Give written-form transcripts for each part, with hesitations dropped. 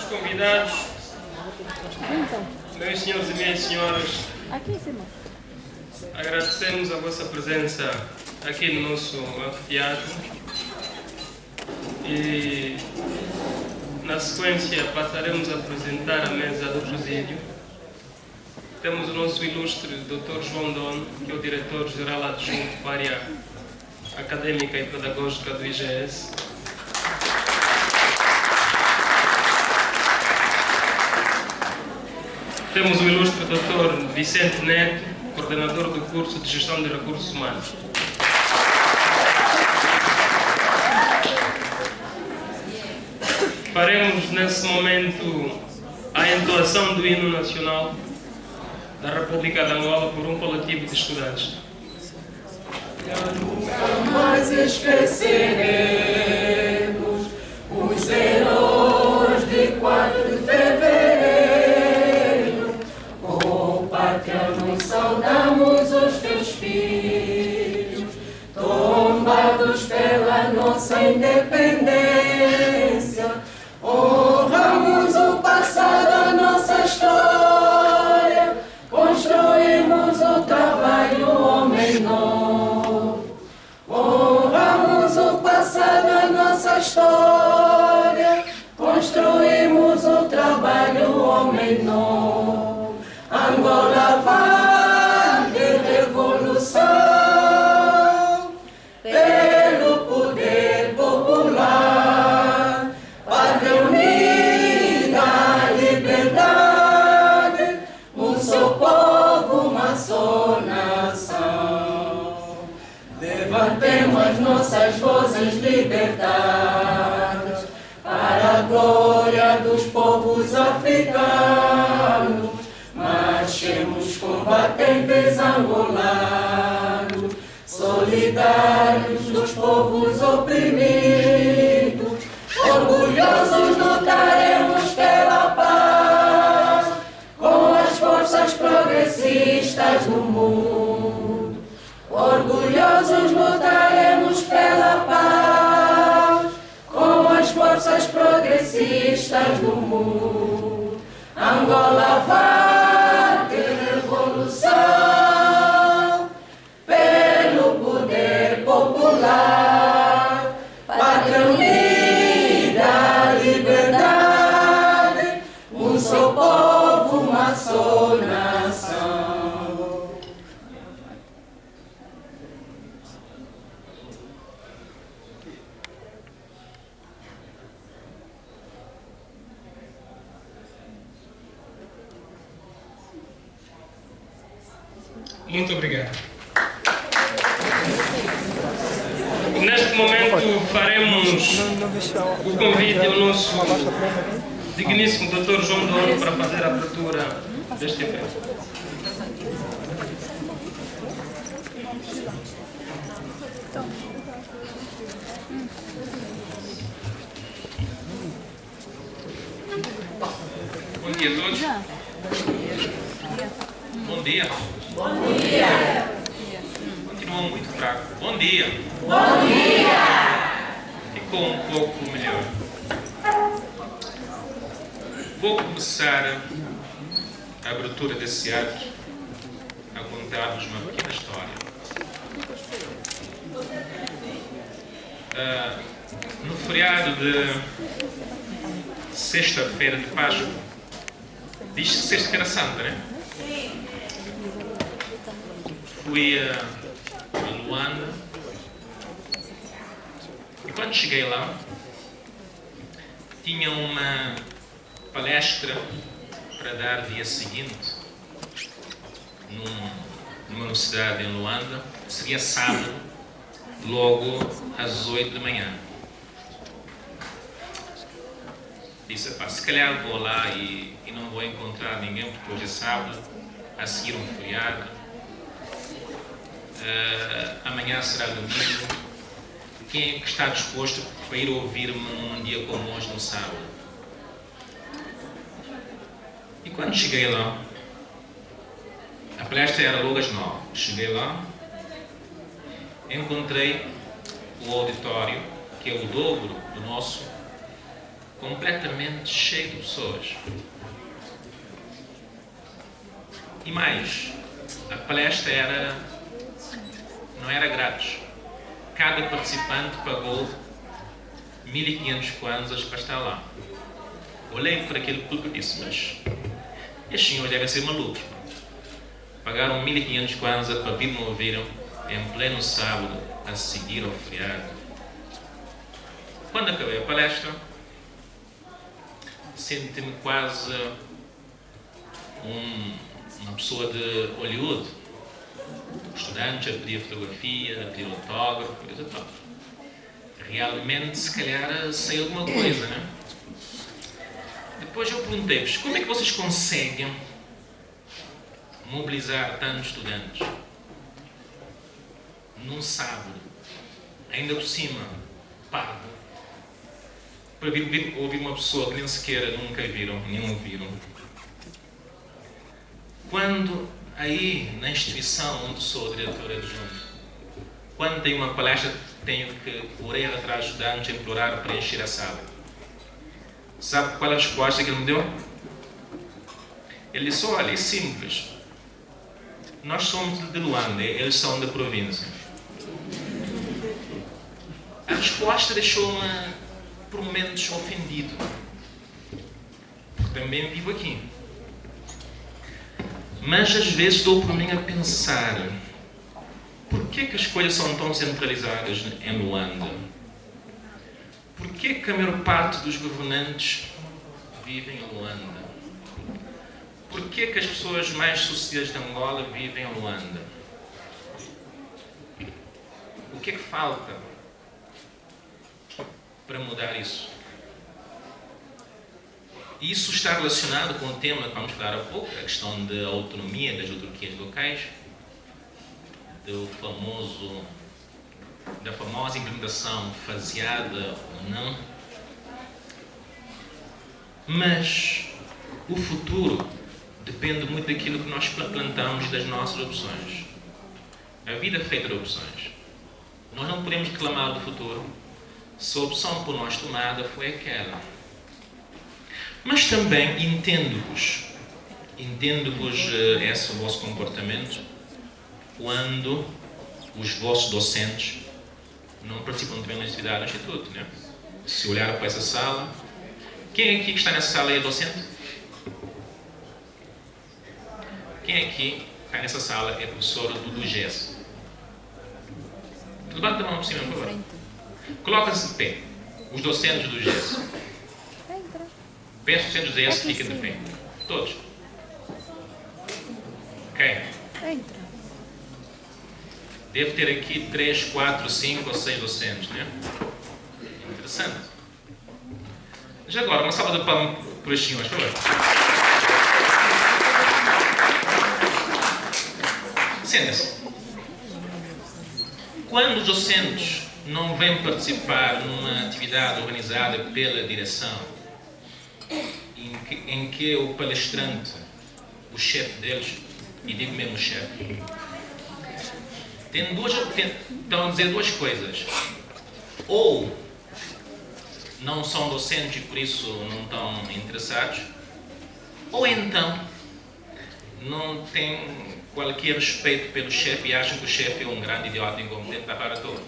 convidados, meus senhores e minhas senhoras, agradecemos a vossa presença aqui no nosso anfiteatro e, na sequência, passaremos a apresentar a mesa do presídio. Temos o nosso ilustre Dr. João Dono, que é o diretor-geral adjunto para a área académica e pedagógica do IGS. Temos o ilustre Dr. Vicente Neto, coordenador do curso de Gestão de Recursos Humanos. Faremos nesse momento a entoação do hino nacional da República de Angola por um coletivo de estudantes. Nunca mais esqueceremos os heróis de 4 de fevereiro. Oh, pátria, nós saudamos os teus filhos, tombados pela nossa independência. Honramos o passado, a nossa história, construímos o trabalho, homem novo. Honramos o passado, a nossa história, construímos o trabalho, homem novo. Angola vai de revolução pelo poder popular, pátria unida, liberdade, um só povo, uma só nação. Levantemos as nossas vozes libertadas para a glória dos povos africanos. Marchemos combatentes angolanos, solidários dos povos oprimidos. Orgulhosos lutaremos pela paz com as forças progressistas do mundo. Orgulhosos lutaremos pela paz com as forças progressistas do mundo. Angola vai ter revolução pelo poder popular, pátria unida, liberdade, um só povo, uma só nação. Muito obrigado. Neste momento faremos o convite ao nosso digníssimo Dr. João Dono para fazer a abertura deste evento. Bom dia a todos. Bom dia. Bom dia. Continua muito fraco. Bom dia. Bom dia. Ficou um pouco melhor. Vou começar a abertura desse ato a contar-vos uma pequena história. No feriado de sexta-feira de Páscoa, diz-se sexta-feira santa, não é? Fui a Luanda e quando cheguei lá tinha uma palestra para dar dia seguinte numa universidade em Luanda. Seria sábado, logo às 8 da manhã. Disse, se calhar vou lá e não vou encontrar ninguém porque hoje é sábado, a seguir um feriado. Amanhã será domingo. Quem é que está disposto para ir ouvir-me um dia como hoje, no sábado? E quando cheguei lá, a palestra era logo às 9. Cheguei lá, encontrei o auditório, que é o dobro do nosso, completamente cheio de pessoas. E mais, a palestra não era grátis. Cada participante pagou 1.500 kwanzas para estar lá. Olhei para aquele público e disse, mas estes senhores devem ser malucos. Pagaram 1.500 kwanzas para vir me ouvirem em pleno sábado, a seguir ao feriado. Quando acabei a palestra, senti-me quase uma pessoa de Hollywood. Estudantes a pedir fotografia, a pedir autógrafo, coisa tal. Realmente, se calhar, sei alguma coisa, né? Depois eu perguntei-vos, como é que vocês conseguem mobilizar tantos estudantes num sábado, ainda por cima, pago, para vir ouvir uma pessoa que nem sequer nunca viram, nem ouviram? Quando aí, na instituição onde sou diretor adjunto, quando tenho uma palestra, tenho que correr atrás de estudantes, implorar para encher a sala. Sabe qual é a resposta que ele me deu? Ele disse, olha, é simples. Nós somos de Luanda, eles são da província. A resposta deixou-me, por momentos, ofendido. Porque também vivo aqui. Mas às vezes dou por mim a pensar, por que as coisas são tão centralizadas em Luanda? Por que a maior parte dos governantes vivem em Luanda? Por que as pessoas mais sucedidas de Angola vivem em Luanda? O que é que falta para mudar isso? Isso está relacionado com o tema que vamos falar há pouco, a questão da autonomia das autarquias locais, da famosa implementação faseada ou não. Mas o futuro depende muito daquilo que nós plantamos das nossas opções. A vida é feita de opções. Nós não podemos reclamar do futuro se a opção por nós tomada foi aquela. Mas também entendo-vos esse vosso comportamento quando os vossos docentes não participam também na atividade do Instituto, né? Se olhar para essa sala, quem aqui que está nessa sala é docente? Quem aqui que está nessa sala é professor do GES? Levanta a mão por cima, por favor. Coloca-se de pé. Os docentes do GES. Peço que os docentes do GES fiquem de pé. Todos. Ok. Deve ter aqui 3, 4, 5 ou 6 docentes, né? Interessante. Já agora, uma salva de palmas para os senhores, por favor. Sentem-se. Quando os docentes não vêm participar numa atividade organizada pela direção, em que o palestrante, o chefe deles, e digo mesmo chefe, estão a dizer duas coisas. Ou não são docentes e por isso não estão interessados, ou então não têm qualquer respeito pelo chefe e acham que o chefe é um grande idiota incompetente da para toda.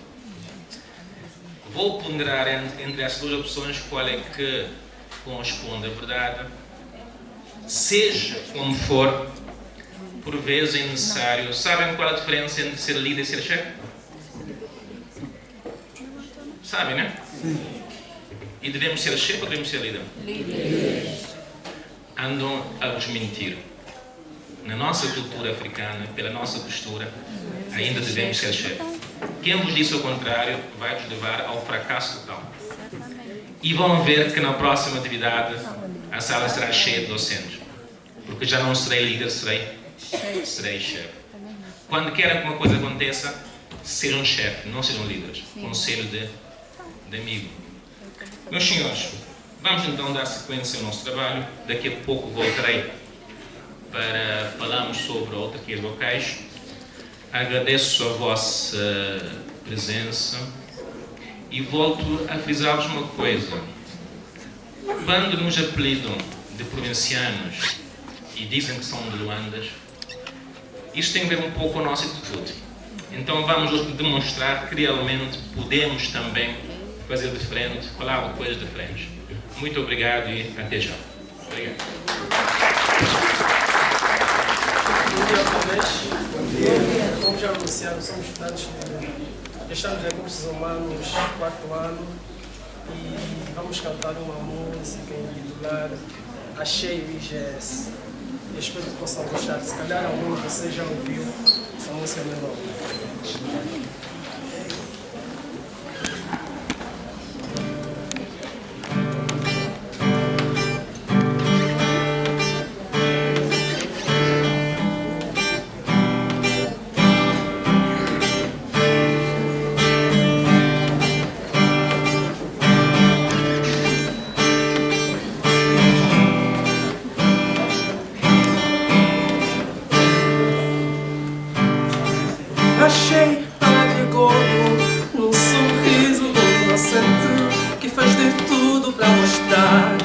Vou ponderar entre essas duas opções qual é que corresponde à verdade. Seja como for, por vezes é necessário. Sabem qual é a diferença entre ser líder e ser chefe? Sabem, né? E devemos ser chefe ou devemos ser líder? Líder. Andam a vos mentir. Na nossa cultura africana, pela nossa postura, ainda devemos ser chefe. Quem vos disse o contrário vai vos levar ao fracasso total. E vão ver que na próxima atividade a sala será cheia de docentes. Porque já não serei líder, serei chefe. Quando querem que uma coisa aconteça, sejam chefe, não sejam líderes. Conselho de amigo. Meus senhores, vamos então dar sequência ao nosso trabalho. Daqui a pouco voltarei para falarmos sobre autarquias locais. Agradeço a vossa presença e volto a frisar-vos uma coisa. quando nos apelidam de provincianos e dizem que são de Luandas, isto tem a ver um pouco com a nossa atitude. Então vamos hoje demonstrar que realmente podemos também fazer diferente, falar de coisas diferentes. Muito obrigado e até já. Obrigado. Bom dia outra vez. Bom dia. Como já anunciaram, somos estudantes de estamos em Recursos Humanos, 4º ano, e vamos cantar uma música intitulada Achei o IGS. Eu espero que possam gostar. Se calhar algum de vocês já ouviu a música meu nome. Achei agregou num sorriso do inocente que faz de tudo para mostrar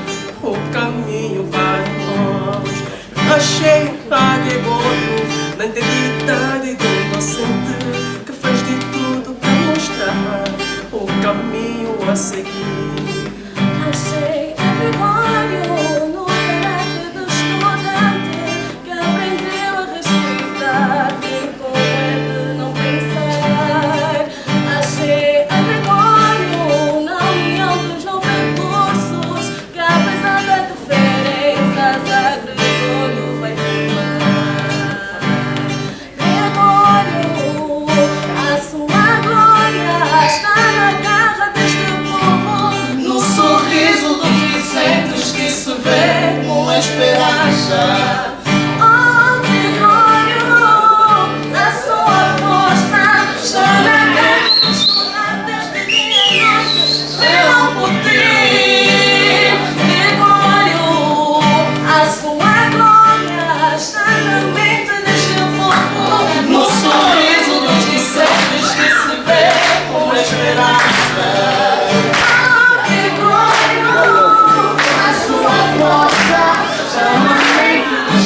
o caminho para nós. Achei agregou na integridade do inocente que faz de tudo para mostrar o caminho a seguir. Achei agregório no caráter do estudante que aprendeu a respeitar quem com ele não pensar. Achei agregório na união dos 9 cursos que apesar das diferenças agregório vai formar. Gregório, a sua glória está na garra deste povo, no sorriso dos vicentes que se vê com esperança. Oh, Gregório, a sua força está na garra dos estudantes de dia e noite, velam por ti. Gregório, a sua glória está na mente deste povo, no sorriso dos vicentes que se vê com esperança. A sua força chama a mente dos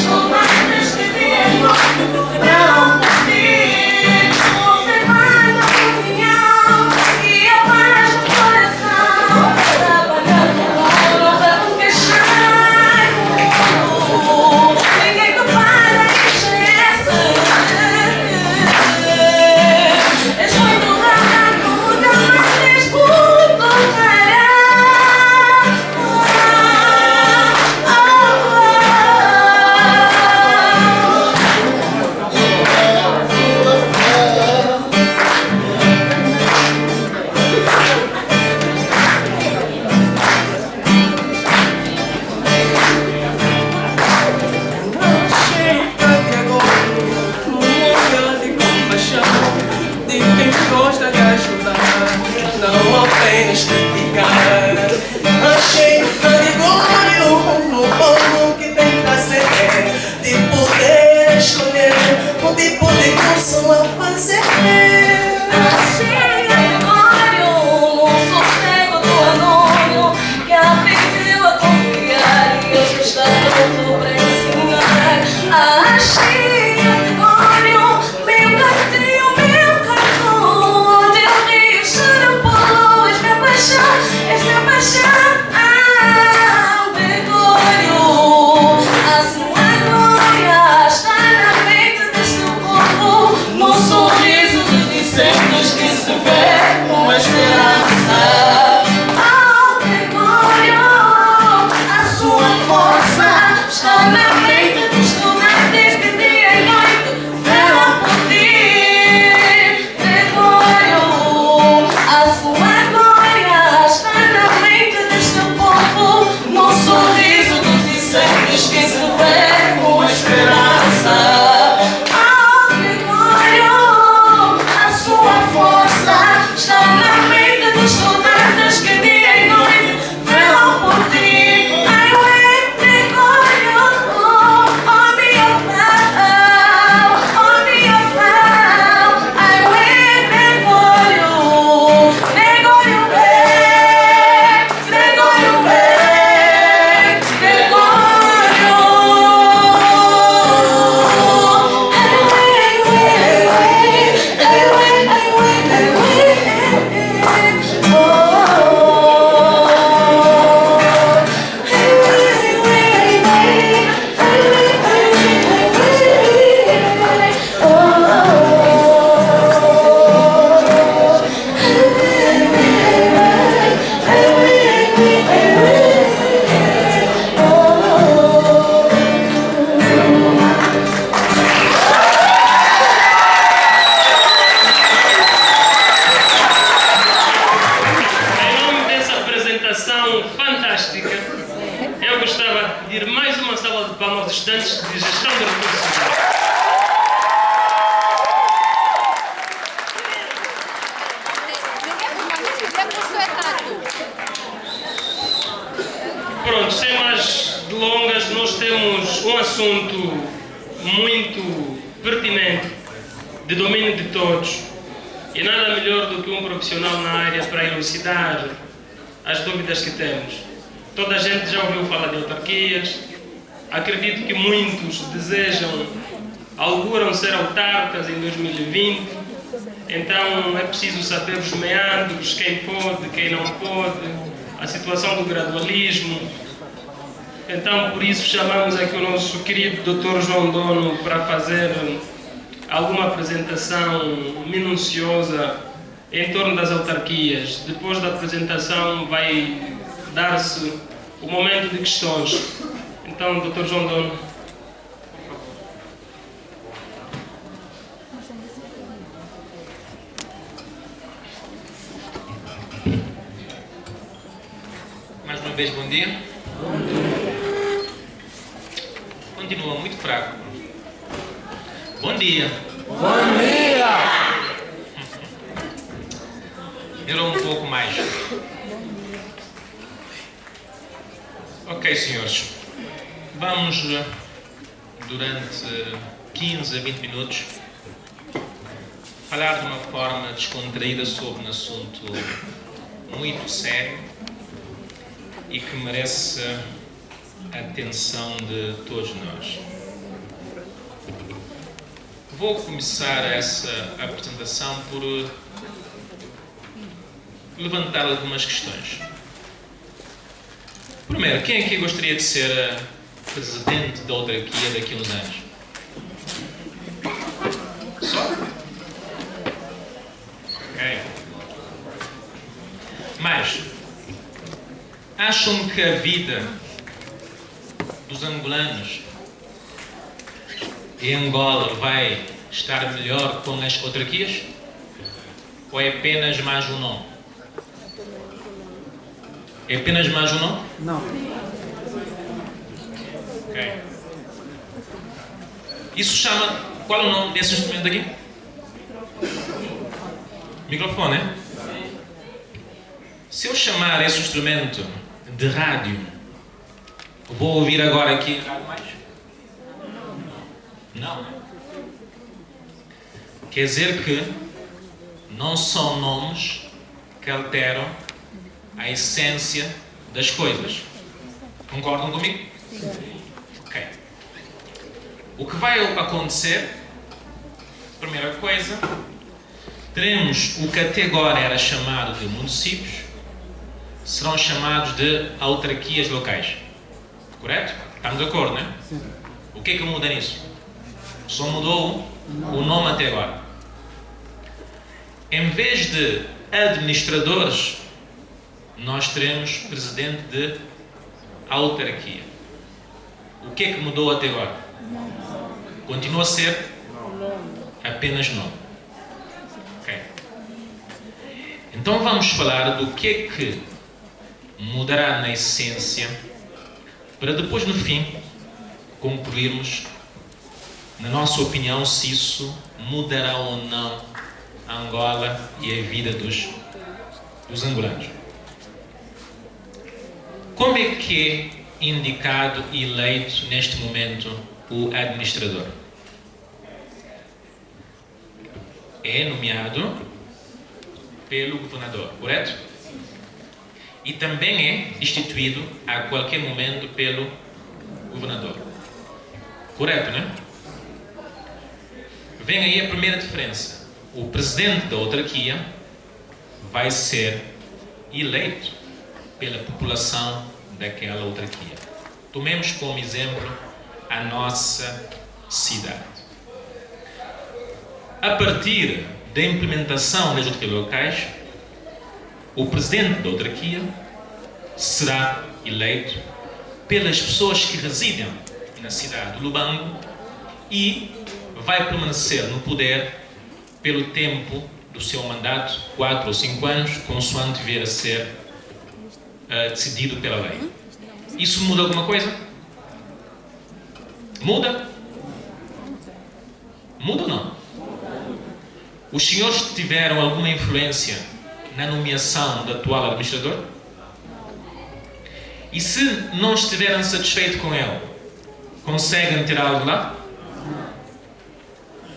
gestão de recursos humanos. Pronto, sem mais delongas, nós temos um assunto muito pertinente, de domínio de todos, e nada melhor do que um profissional na área para elucidar as dúvidas que temos. Toda a gente já ouviu falar de autarquias, acredito que muitos desejam, auguram ser autarcas em 2020, então é preciso saber os meandros, quem pode, quem não pode, a situação do gradualismo. Então, por isso, chamamos aqui o nosso querido Dr. João Dono para fazer alguma apresentação minuciosa em torno das autarquias. Depois da apresentação vai dar-se o momento de questões. Então, Dr. João Dono. Mais uma vez, bom dia. Continua muito fraco. Bom dia. Bom dia! Melhorou um pouco mais. Ok, senhores. Vamos, durante 15 a 20 minutos, falar de uma forma descontraída sobre um assunto muito sério e que merece a atenção de todos nós. Vou começar essa apresentação por levantar algumas questões. Primeiro, quem aqui gostaria de ser presidente da autarquia daqui a uns anos? Só? Ok. Mas, acham que a vida dos angolanos em Angola vai estar melhor com as autarquias? Ou é apenas mais um nome? É apenas mais um nome? Não. Ok. Isso chama... Qual é o nome desse instrumento aqui? Microfone, é? Se eu chamar esse instrumento de rádio, vou ouvir agora aqui rádio mais? Não. Quer dizer que não são nomes que alteram a essência das coisas. Concordam comigo? Ok. O que vai acontecer, primeira coisa, teremos o que até agora era chamado de municípios, serão chamados de autarquias locais. Correto? Estamos de acordo, não é? Sim. O que é que muda nisso? Só mudou o nome até agora. Em vez de administradores, nós teremos presidente de autarquia. O que é que mudou até agora? Continua a ser apenas nome. Ok. Então vamos falar do que é que mudará na essência, para depois no fim concluirmos, na nossa opinião, se isso mudará ou não a Angola e a vida dos angolanos. Como é que é indicado e eleito neste momento o administrador? É nomeado pelo governador, correto? E também é destituído a qualquer momento pelo governador. Correto, né? Vem aí a primeira diferença. O presidente da autarquia vai ser eleito pela população daquela autarquia. Tomemos como exemplo a nossa cidade. A partir da implementação das autarquias locais, o presidente da autarquia será eleito pelas pessoas que residem na cidade de Lubango e vai permanecer no poder pelo tempo do seu mandato, 4 ou 5 anos, consoante vier a ser decidido pela lei. Isso muda alguma coisa? Muda? Muda ou não? Os senhores tiveram alguma influência na nomeação do atual administrador? E se não estiverem satisfeitos com ele, conseguem tirá-lo de lá?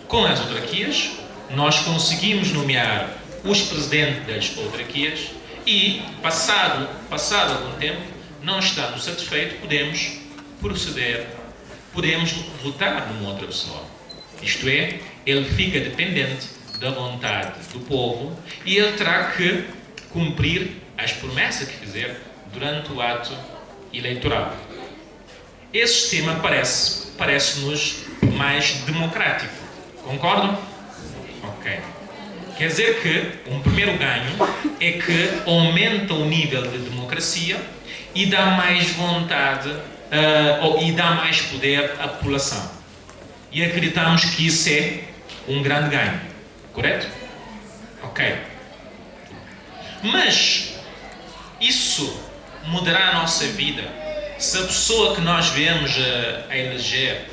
Com as autarquias, nós conseguimos nomear os presidentes das autarquias e, passado algum tempo, não estando satisfeitos, podemos proceder, podemos votar numa outra pessoa. Isto é, ele fica dependente da vontade do povo e ele terá que cumprir as promessas que fizer durante o ato eleitoral. Esse sistema parece-nos mais democrático. Concordam? Ok. Quer dizer que um primeiro ganho é que aumenta o nível de democracia e dá mais vontade e dá mais poder à população. E acreditamos que isso é um grande ganho. Correto? Ok. Mas isso mudará a nossa vida se a pessoa que nós vemos a eleger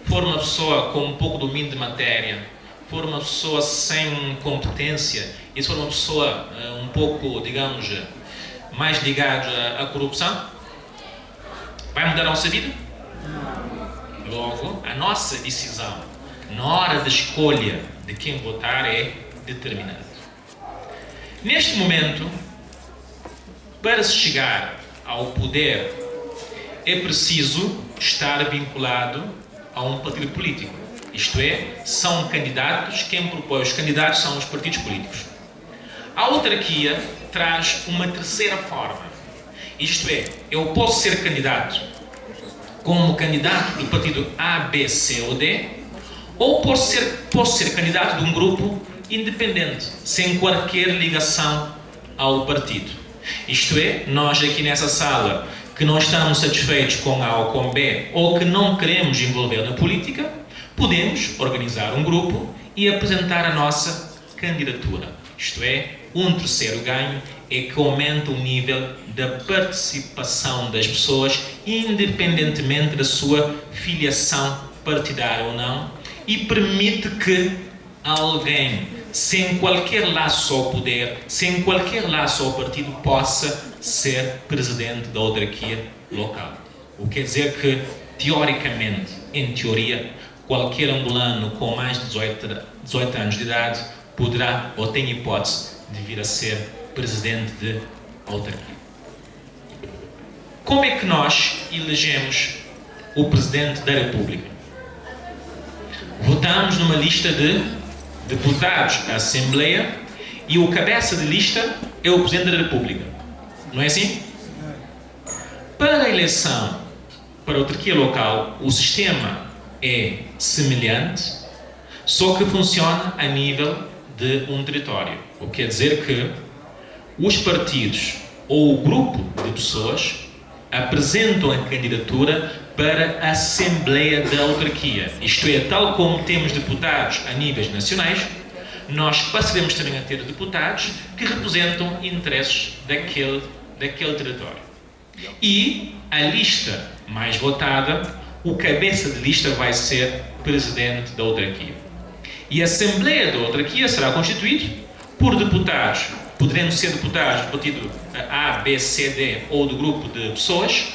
for uma pessoa com um pouco de domínio de matéria, for uma pessoa sem competência e se for uma pessoa um pouco, digamos, mais ligada à corrupção? Vai mudar a nossa vida? Logo, a nossa decisão na hora da escolha de quem votar é determinante. Neste momento, para se chegar ao poder, é preciso estar vinculado a um partido político. Isto é, são candidatos, quem propõe os candidatos são os partidos políticos. A autarquia traz uma terceira forma. Isto é, eu posso ser candidato como candidato do partido A, B, C ou D, ou posso ser candidato de um grupo independente, sem qualquer ligação ao partido. Isto é, nós aqui nessa sala, que não estamos satisfeitos com A ou com B, ou que não queremos envolver na política, podemos organizar um grupo e apresentar a nossa candidatura. Isto é, um terceiro ganho é que aumenta o nível da participação das pessoas, independentemente da sua filiação partidária ou não, e permite que alguém sem qualquer laço ao poder, sem qualquer laço ao partido, possa ser presidente da autarquia local. O que quer dizer que, teoricamente, em teoria, qualquer angolano com mais de 18 anos de idade poderá ou tem hipótese de vir a ser presidente de autarquia. Como é que nós elegemos o presidente da República? Votamos numa lista de deputados da Assembleia e o cabeça de lista é o Presidente da República. Não é assim? Para a eleição para a autarquia local, o sistema é semelhante, só que funciona a nível de um território. O que quer dizer que os partidos ou o grupo de pessoas apresentam a candidatura para a Assembleia da Autarquia. Isto é, tal como temos deputados a níveis nacionais, nós passaremos também a ter deputados que representam interesses daquele território. E a lista mais votada, o cabeça de lista vai ser presidente da autarquia. E a Assembleia da Autarquia será constituída por deputados, poderão ser deputados do partido A, B, C, D ou do grupo de pessoas,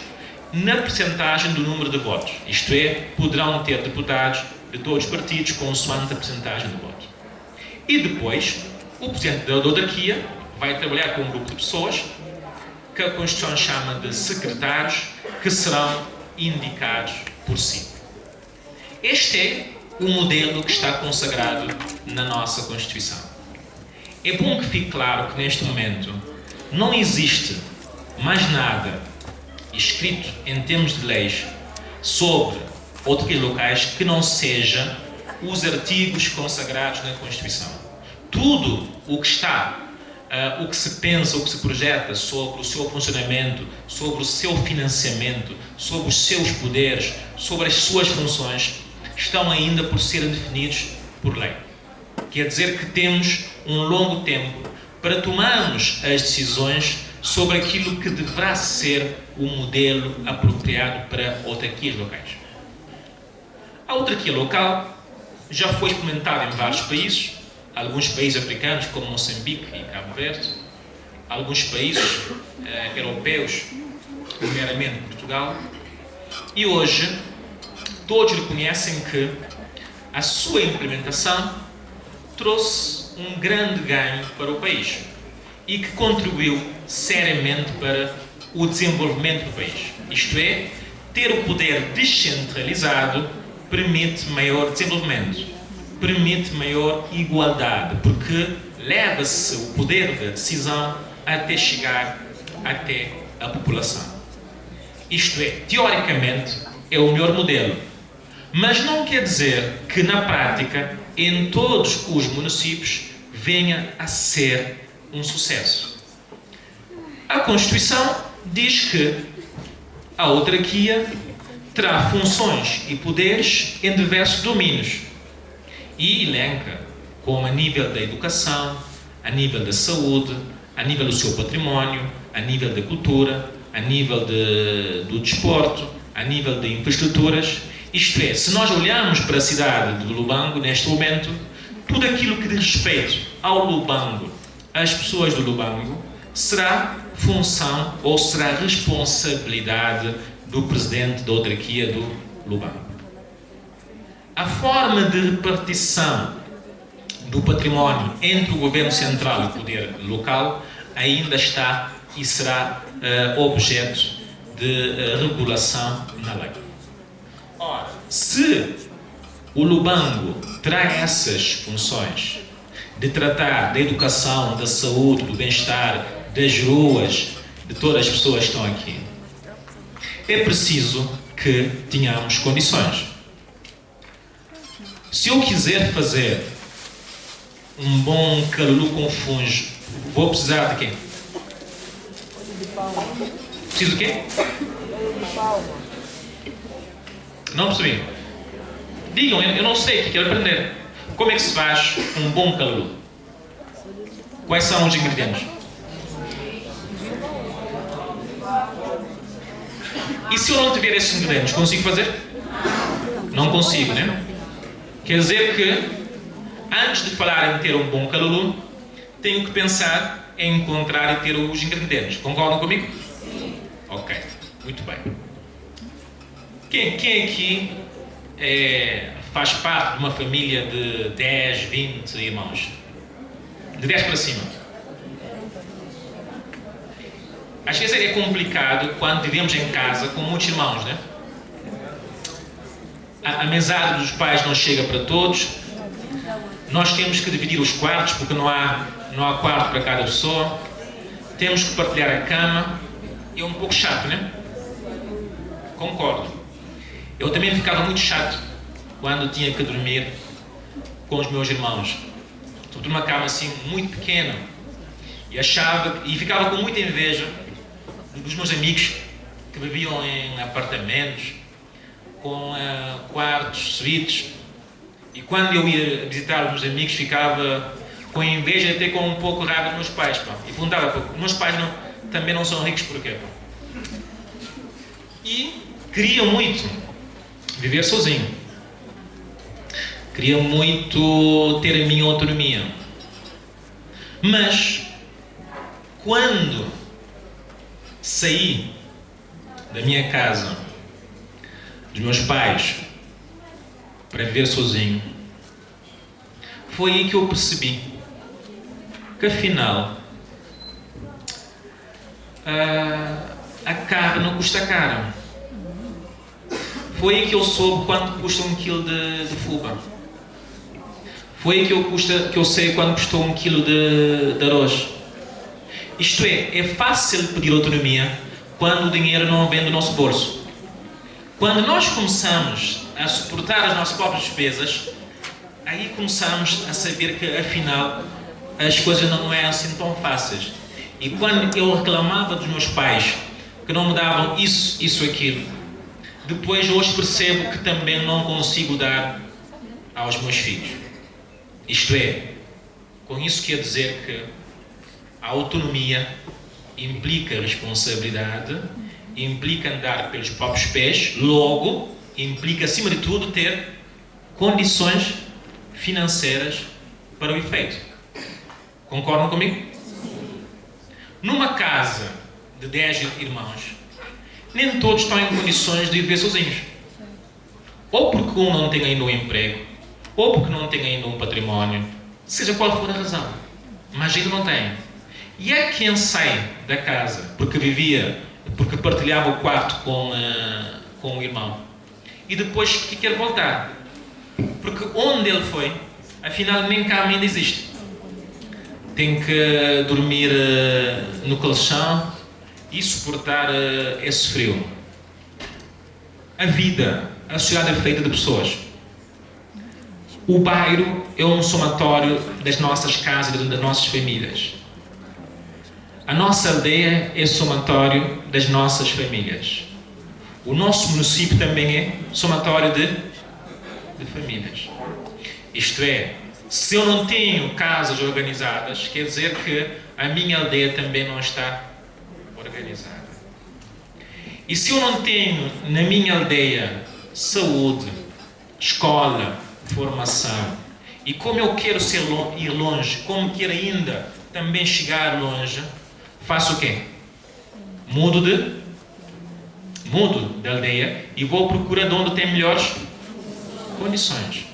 na percentagem do número de votos. Isto é, poderão ter deputados de todos os partidos consoante a percentagem de votos. E depois, o presidente da autarquia vai trabalhar com um grupo de pessoas que a Constituição chama de secretários, que serão indicados por si. Este é o modelo que está consagrado na nossa Constituição. É bom que fique claro que neste momento não existe mais nada escrito em termos de leis sobre autarquias locais que não seja os artigos consagrados na Constituição. Tudo o que está, o que se pensa, o que se projeta sobre o seu funcionamento, sobre o seu financiamento, sobre os seus poderes, sobre as suas funções, estão ainda por serem definidos por lei. Quer dizer que temos um longo tempo para tomarmos as decisões sobre aquilo que deverá ser o modelo apropriado para autarquias locais. A autarquia local já foi experimentado em vários países, alguns países africanos como Moçambique e Cabo Verde, alguns países europeus, primeiramente Portugal, e hoje todos reconhecem que a sua implementação trouxe um grande ganho para o país e que contribuiu seriamente para o desenvolvimento do país. Isto é, ter o poder descentralizado permite maior desenvolvimento, permite maior igualdade, porque leva-se o poder da decisão até chegar até a população. Isto é, teoricamente, é o melhor modelo, mas não quer dizer que na prática, em todos os municípios, venha a ser um sucesso. A Constituição diz que a autarquia terá funções e poderes em diversos domínios e elenca como a nível da educação, a nível da saúde, a nível do seu património, a nível da cultura, a nível do desporto, a nível de infraestruturas. Isto é, se nós olharmos para a cidade de Lubango, neste momento, tudo aquilo que diz respeito ao Lubango, às pessoas do Lubango, será função ou será responsabilidade do presidente da autarquia do Lubango. A forma de repartição do património entre o governo central e o poder local ainda está e será objeto de regulação na lei. Ora, se o Lubango terá essas funções de tratar da educação, da saúde, do bem-estar, das ruas, de todas as pessoas que estão aqui, é preciso que tenhamos condições. Se eu quiser fazer um bom calulu com fungo, vou precisar de quê? Preciso de quê? Não percebi. Digam, eu não sei, quero aprender. Como é que se faz um bom calulu? Quais são os ingredientes? E se eu não tiver esses ingredientes, consigo fazer? Não consigo, né? Quer dizer que, antes de falar em ter um bom calulu, tenho que pensar em encontrar e ter os ingredientes. Concordam comigo? Ok, muito bem. Quem aqui faz parte de uma família de 10, 20 irmãos? De 10 para cima. Às vezes é complicado quando vivemos em casa com muitos irmãos, né? A mesada dos pais não chega para todos. Nós temos que dividir os quartos porque não há quarto para cada pessoa. Temos que partilhar a cama. É um pouco chato, né? Concordo. Eu também ficava muito chato quando tinha que dormir com os meus irmãos. Sobretudo numa cama assim muito pequena. E ficava com muita inveja dos meus amigos que viviam em apartamentos com quartos, suítes. E quando eu ia visitar os meus amigos, ficava com inveja e até com um pouco de raiva dos meus pais. Pá. E perguntava, meus pais também não são ricos porquê? Pá. E queria muito viver sozinho. Queria muito ter a minha autonomia. Mas, quando saí da minha casa, dos meus pais, para viver sozinho, foi aí que eu percebi que afinal a carne não custa caro. Foi aí que eu soube quanto custa um quilo de fuba. Foi aí que eu sei quanto custou um quilo de arroz. Isto é fácil pedir autonomia quando o dinheiro não vem do nosso bolso. Quando nós começamos a suportar as nossas próprias despesas, aí começamos a saber que afinal as coisas não eram assim tão fáceis. E quando eu reclamava dos meus pais que não me davam isso, aquilo, depois hoje percebo que também não consigo dar aos meus filhos. Isto é, com isso quer dizer que a autonomia implica responsabilidade, implica andar pelos próprios pés, logo implica acima de tudo ter condições financeiras para o efeito. Concordam comigo? Numa casa de 10 irmãos, nem todos estão em condições de viver sozinhos. Ou porque um não tem ainda um emprego, ou porque não tem ainda um património, seja qual for a razão, mas ainda não tem. E é quem sai da casa porque partilhava o quarto com o irmão, e depois que quer voltar, porque onde ele foi, afinal nem cama ainda existe. Tem que dormir no colchão e suportar esse frio. A vida, a sociedade é feita de pessoas. O bairro é um somatório das nossas casas, das nossas famílias. A nossa aldeia é somatório das nossas famílias. O nosso município também é somatório de famílias. Isto é, se eu não tenho casas organizadas, quer dizer que a minha aldeia também não está organizada. E se eu não tenho na minha aldeia saúde, escola, formação, e como eu quero ir longe, como quero ainda também chegar longe, faço o quê? Mudo de aldeia e vou procurar de onde tem melhores condições.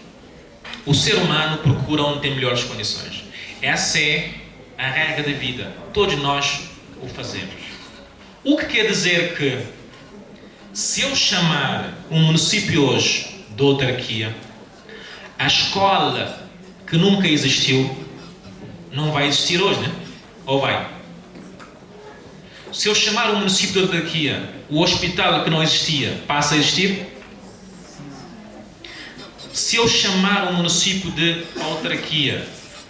O ser humano procura onde tem melhores condições. Essa é a regra da vida. Todos nós o fazemos. O que quer dizer que, se eu chamar um município hoje de autarquia, a escola que nunca existiu não vai existir hoje, né? Ou vai? Se eu chamar um município de autarquia, o hospital que não existia passa a existir? Se eu chamar um município de autarquia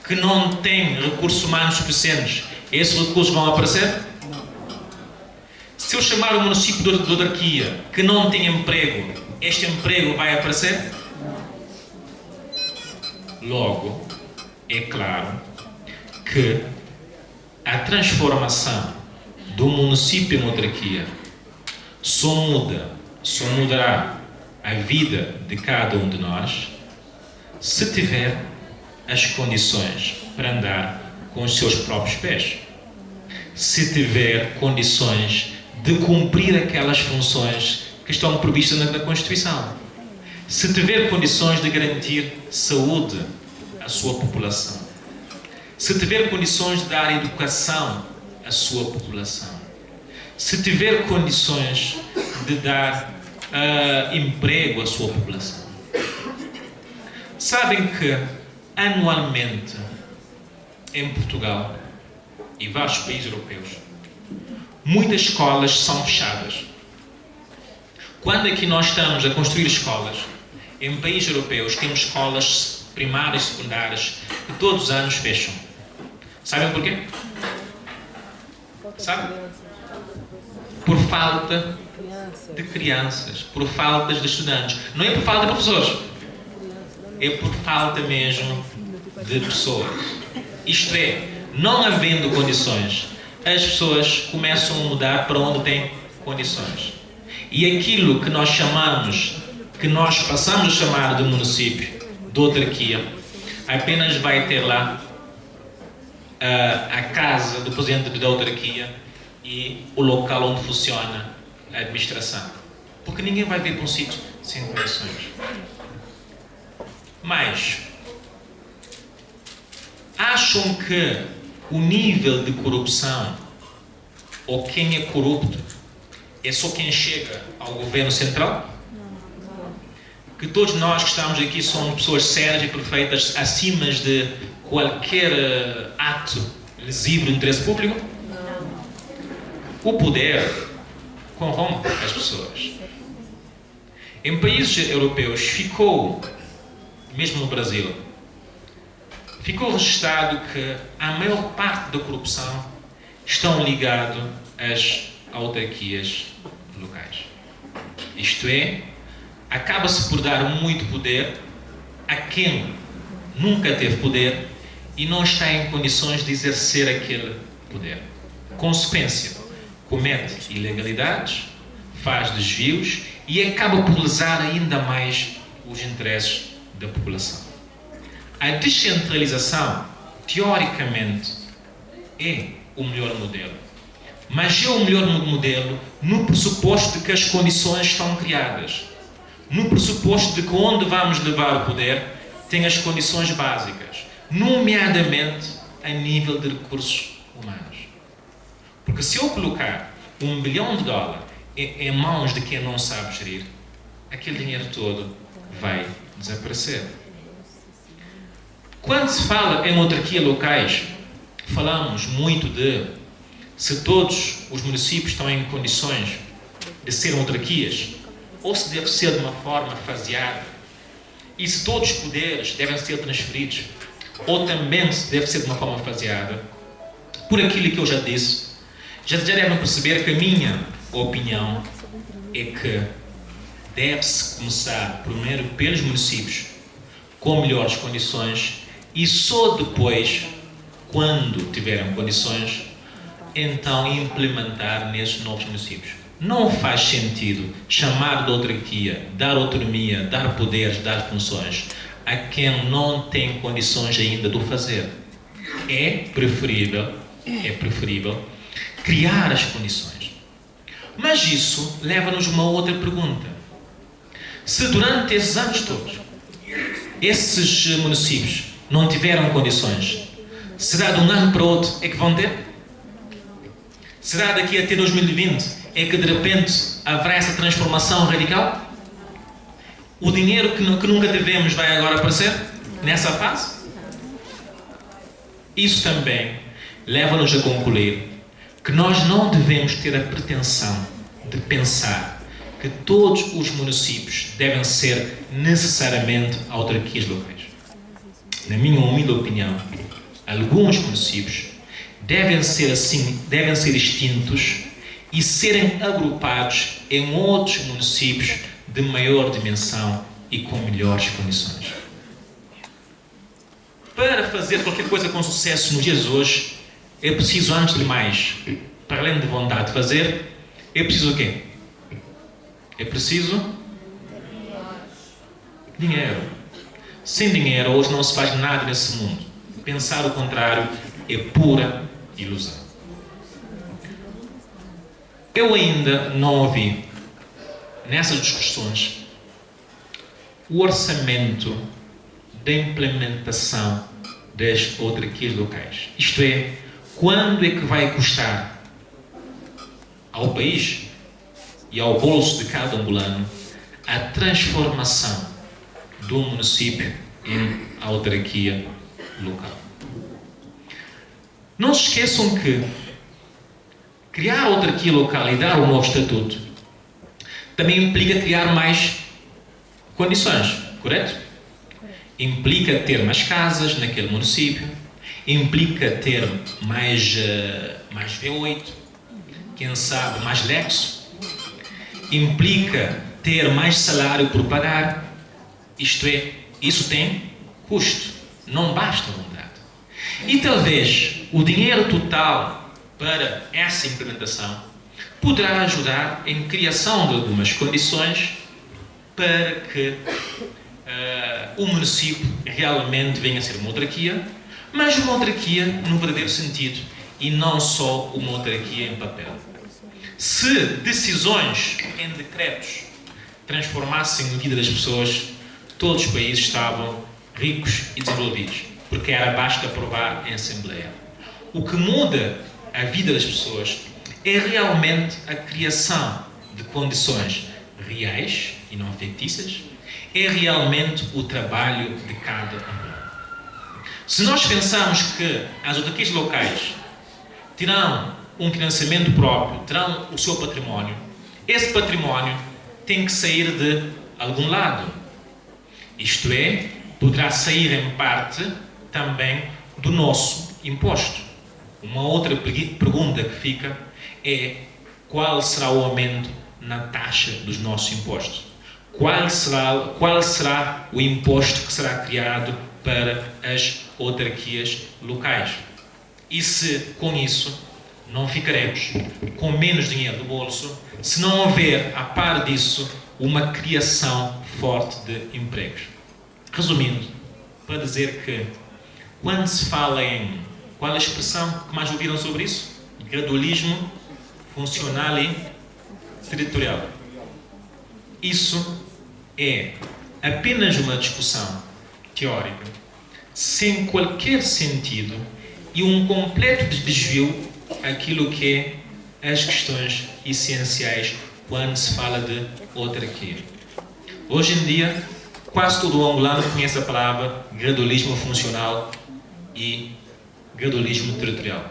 que não tem recursos humanos suficientes, esses recursos vão aparecer? Se eu chamar um município de autarquia que não tem emprego, este emprego vai aparecer? Logo, é claro que a transformação do município em autarquia só mudará a vida de cada um de nós se tiver as condições para andar com os seus próprios pés, se tiver condições de cumprir aquelas funções que estão previstas na Constituição, se tiver condições de garantir saúde à sua população, se tiver condições de dar educação à sua população, se tiver condições de dar emprego à sua população. Sabem que anualmente em Portugal e vários países europeus muitas escolas são fechadas. Quando aqui nós estamos a construir escolas, em países europeus temos escolas primárias e secundárias que todos os anos fecham. Sabem porquê? Sabe? Por falta de crianças, por falta de estudantes. Não é por falta de professores, é por falta mesmo de pessoas. Isto é, não havendo condições, as pessoas começam a mudar para onde tem condições. E aquilo que nós passamos a chamar de município, de autarquia, apenas vai ter lá a casa do presidente da autarquia e o local onde funciona a administração. Porque ninguém vai vir para um sítio sem condições. Mas acham que o nível de corrupção ou quem é corrupto é só quem chega ao governo central? Que todos nós que estamos aqui somos pessoas sérias e perfeitas acima de qualquer ato lesivo do interesse público? O poder corrompe as pessoas. Em países europeus ficou, mesmo no Brasil, ficou registado que a maior parte da corrupção estão ligado às autarquias locais. Isto é, acaba-se por dar muito poder a quem nunca teve poder e não está em condições de exercer aquele poder. Consequência, comete ilegalidades, faz desvios e acaba por lesar ainda mais os interesses da população. A descentralização, teoricamente, é o melhor modelo. Mas é o melhor modelo no pressuposto de que as condições estão criadas. No pressuposto de que onde vamos levar o poder tem as condições básicas, nomeadamente a nível de recursos humanos. Porque se eu colocar $1 bilhão em mãos de quem não sabe gerir, aquele dinheiro todo vai desaparecer. Quando se fala em autarquias locais, falamos muito de se todos os municípios estão em condições de serem autarquias, ou se deve ser de uma forma faseada, e se todos os poderes devem ser transferidos, ou também se deve ser de uma forma faseada. Por aquilo que eu já disse, já devem perceber que a minha opinião é que deve-se começar primeiro pelos municípios com melhores condições e só depois, quando tiverem condições, então implementar nesses novos municípios. Não faz sentido chamar de autarquia, dar autonomia, dar poderes, dar funções a quem não tem condições ainda de o fazer. É preferível criar as condições. Mas isso leva-nos a uma outra pergunta. Se durante esses anos todos, esses municípios não tiveram condições, será de um ano para o outro é que vão ter? Será daqui até 2020 é que de repente haverá essa transformação radical? O dinheiro que nunca tivemos vai agora aparecer nessa fase? Isso também leva-nos a concluir que nós não devemos ter a pretensão de pensar que todos os municípios devem ser necessariamente autarquias locais. Na minha humilde opinião, alguns municípios devem ser extintos e serem agrupados em outros municípios de maior dimensão e com melhores condições. Para fazer qualquer coisa com sucesso nos dias de hoje, é preciso, antes de mais, para além de vontade de fazer, é preciso o quê? É preciso dinheiro. Sem dinheiro, hoje não se faz nada nesse mundo. Pensar o contrário é pura ilusão. Eu ainda não ouvi, nessas discussões, o orçamento da implementação das autarquias locais. Isto é, quando é que vai custar ao país e ao bolso de cada angolano a transformação do município em autarquia local. Não se esqueçam que criar a autarquia local e dar um novo estatuto também implica criar mais condições, correto? Implica ter mais casas naquele município, implica ter mais V8, quem sabe mais Lexus, implica ter mais salário por pagar. Isto é, isso tem custo, não basta vontade. E talvez o dinheiro total para essa implementação poderá ajudar em criação de algumas condições para que o município realmente venha a ser uma autarquia, mas uma autarquia no verdadeiro sentido e não só uma autarquia em papel. Se decisões em decretos transformassem a vida das pessoas, todos os países estavam ricos e desenvolvidos, porque era basta aprovar em Assembleia. O que muda a vida das pessoas é realmente a criação de condições reais e não fictícias, é realmente o trabalho de cada um. Se nós pensamos que as autarquias locais terão um financiamento próprio, terão o seu património, esse património tem que sair de algum lado. Isto é, poderá sair em parte também do nosso imposto. Uma outra pergunta que fica é: qual será o aumento na taxa dos nossos impostos? Qual será o imposto que será criado para as autarquias locais? E se com isso não ficaremos com menos dinheiro no bolso, se não houver, a par disso, uma criação forte de empregos? Resumindo, para dizer que quando se fala em... Qual é a expressão que mais ouviram sobre isso? Gradualismo funcional e territorial. Isso é apenas uma discussão teórica, sem qualquer sentido e um completo desvio àquilo que é as questões essenciais quando se fala de autarquia. Hoje em dia, quase todo o angolano conhece a palavra gradualismo funcional e gradualismo territorial.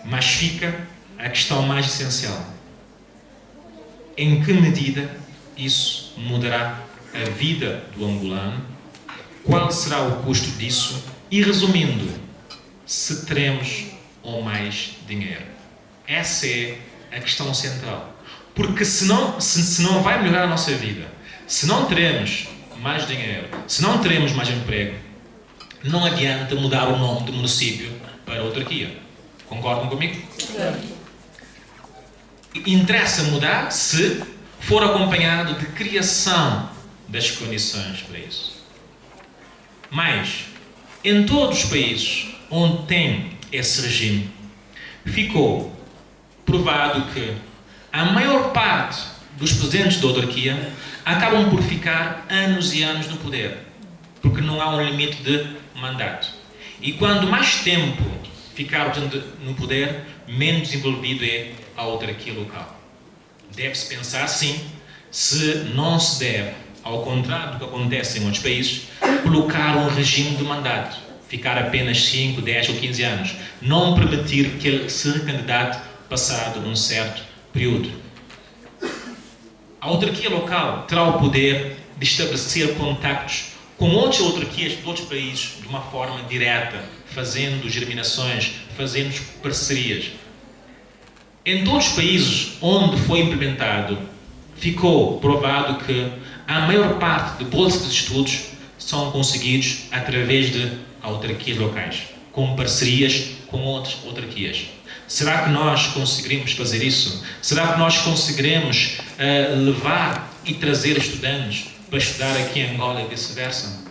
Mas fica a questão mais essencial. Em que medida isso mudará a vida do angolano? Qual será o custo disso? E resumindo, se teremos ou mais dinheiro? Essa é a questão central. Porque se não vai melhorar a nossa vida, se não teremos mais dinheiro, se não teremos mais emprego, não adianta mudar o nome do município para autarquia. Concordam comigo? Interessa mudar se for acompanhado de criação das condições para isso. Mas, em todos os países onde tem esse regime, ficou provado que a maior parte dos presidentes da autarquia acabam por ficar anos e anos no poder, porque não há um limite de mandato. E quando mais tempo ficar no poder, menos desenvolvido é a autarquia local. Deve-se pensar, sim, se não se deve, ao contrário do que acontece em outros países, colocar um regime de mandato, ficar apenas 5, 10 ou 15 anos, não permitir que ele se recandidate passado um certo período. A autarquia local terá o poder de estabelecer contactos com outras autarquias de outros países de uma forma direta, fazendo germinações, fazendo parcerias. Em todos os países onde foi implementado, ficou provado que a maior parte de bolsas de estudos são conseguidos através de autarquias locais, com parcerias com outras autarquias. Será que nós conseguiremos fazer isso? Será que nós conseguiremos levar e trazer estudantes para estudar aqui em Angola e vice-versa?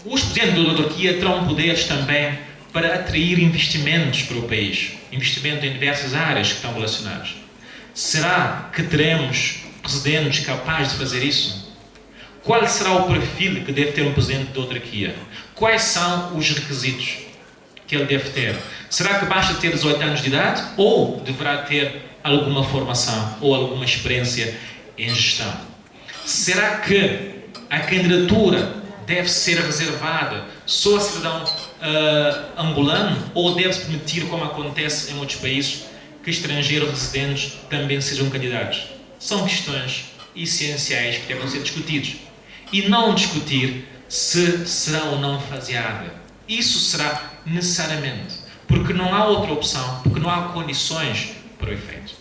Os presidentes da autarquia terão poderes também para atrair investimentos para o país, investimento em diversas áreas que estão relacionadas. Será que teremos presidentes capazes de fazer isso? Qual será o perfil que deve ter um presidente da autarquia? Quais são os requisitos que ele deve ter? Será que basta ter 18 anos de idade ou deverá ter alguma formação ou alguma experiência em gestão? Será que a candidatura deve ser reservada só a cidadão angolano ou deve-se permitir, como acontece em outros países, que estrangeiros residentes também sejam candidatos? São questões essenciais que devem ser discutidas. E não discutir se será ou não faseada. Isso será necessariamente, porque não há outra opção, porque não há condições para o efeito.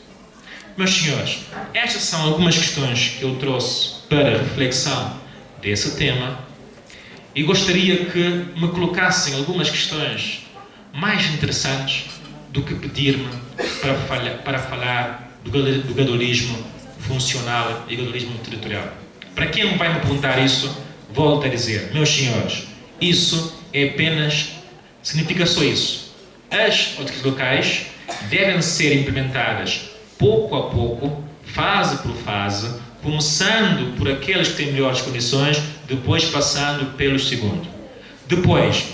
Meus senhores, estas são algumas questões que eu trouxe para reflexão desse tema e gostaria que me colocassem algumas questões mais interessantes do que pedir-me para falar do gradualismo funcional e gradualismo territorial. Para quem vai me perguntar isso, volto a dizer, meus senhores, isso é apenas, significa só isso. As autarquias locais devem ser implementadas pouco a pouco, fase por fase, começando por aqueles que têm melhores condições, depois passando pelos segundos. Depois,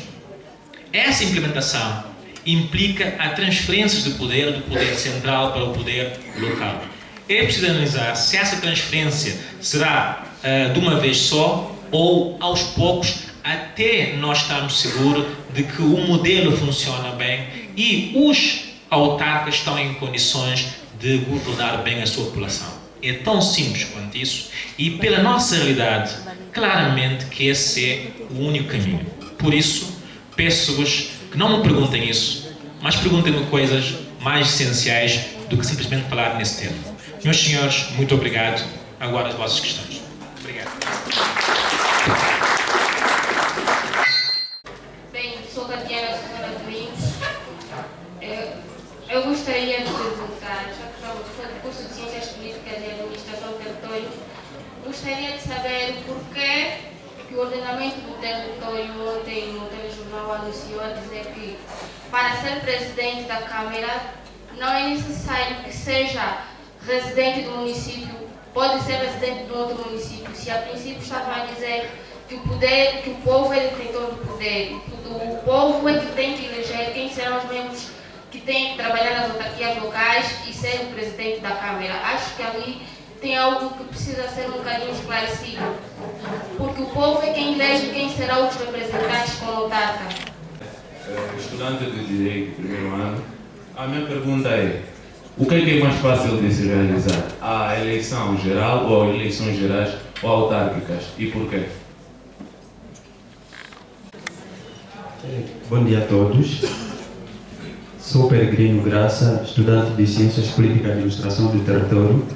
essa implementação implica a transferência de poder do poder central para o poder local. É preciso analisar se essa transferência será de uma vez só ou aos poucos, até nós estarmos seguros de que o modelo funciona bem e os autarcas estão em condições de governar bem a sua população. É tão simples quanto isso e pela nossa realidade, claramente que esse é o único caminho. Por isso, peço-vos que não me perguntem isso, mas perguntem-me coisas mais essenciais do que simplesmente falar nesse tema. Meus senhores, muito obrigado. Agora as vossas questões. Obrigado. Bem, sou Tatiana Susana Domingos. Eu gostaria de perguntar, já que estamos no curso de Ciências Políticas e Administração do Território, gostaria de saber por que o ordenamento do interrogatório ontem no telejornal anunciou a dizer que para ser presidente da Câmara não é necessário que seja residente do município, pode ser residente de outro município. Se a princípio estava a dizer que o povo é detentor do poder, o povo é que tem que eleger quem serão os membros que têm que trabalhar nas autarquias locais e ser o presidente da Câmara. Acho que ali tem algo que precisa ser um bocadinho esclarecido, porque o povo é quem elege quem serão os representantes como data. Estudante de Direito, primeiro ano, a minha pergunta é: o que é mais fácil de se realizar? A eleição geral ou eleições gerais ou autárquicas? E porquê? Bom dia a todos. Sou Peregrino Graça, estudante de Ciências Políticas e Administração do Território.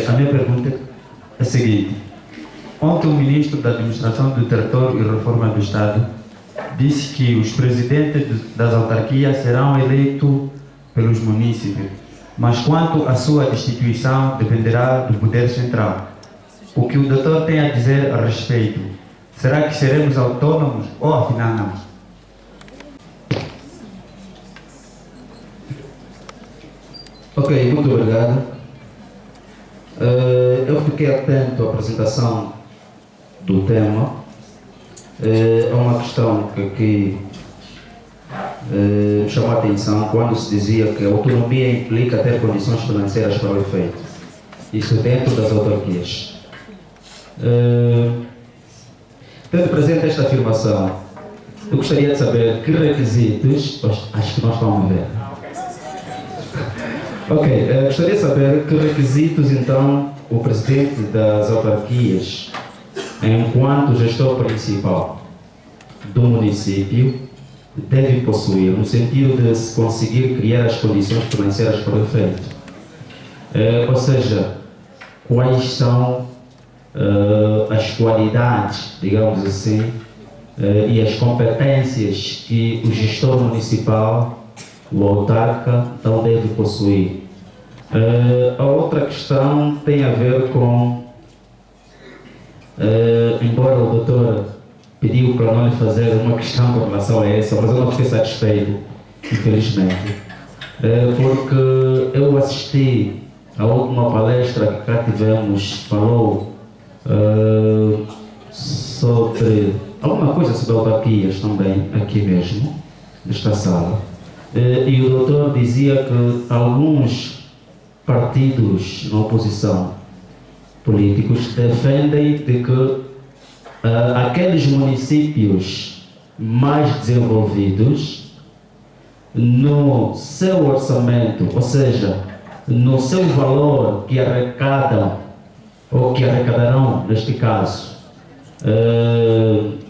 A minha pergunta é a seguinte. Ontem o Ministro da Administração do Território e Reforma do Estado disse que os presidentes das autarquias serão eleitos pelos munícipes, mas quanto à sua destituição dependerá do Poder Central. O que o doutor tem a dizer a respeito? Será que seremos autônomos ou afinal não? Ok, muito obrigado. Eu fiquei atento à apresentação do tema. É uma questão que aqui me chamou a atenção quando se dizia que a autonomia implica ter condições financeiras para o efeito. Isso dentro das autarquias. Tendo presente esta afirmação, eu gostaria de saber que requisitos, acho que nós vamos ver. Ok, gostaria de saber que requisitos então o presidente das autarquias, enquanto gestor principal do município, deve possuir, no sentido de se conseguir criar as condições financeiras para o efeito. Ou seja, quais são as qualidades, digamos assim, e as competências que o gestor municipal, o autarca, então deve possuir. A outra questão tem a ver com, embora o doutor pediu para não lhe fazer uma questão com relação a essa, mas eu não fiquei satisfeito, infelizmente, porque eu assisti a última palestra que cá tivemos, falou sobre alguma coisa sobre autarquias também, aqui mesmo, nesta sala. E o doutor dizia que alguns partidos na oposição políticos defendem de que aqueles municípios mais desenvolvidos, no seu orçamento, ou seja, no seu valor que arrecadam, ou que arrecadarão, neste caso,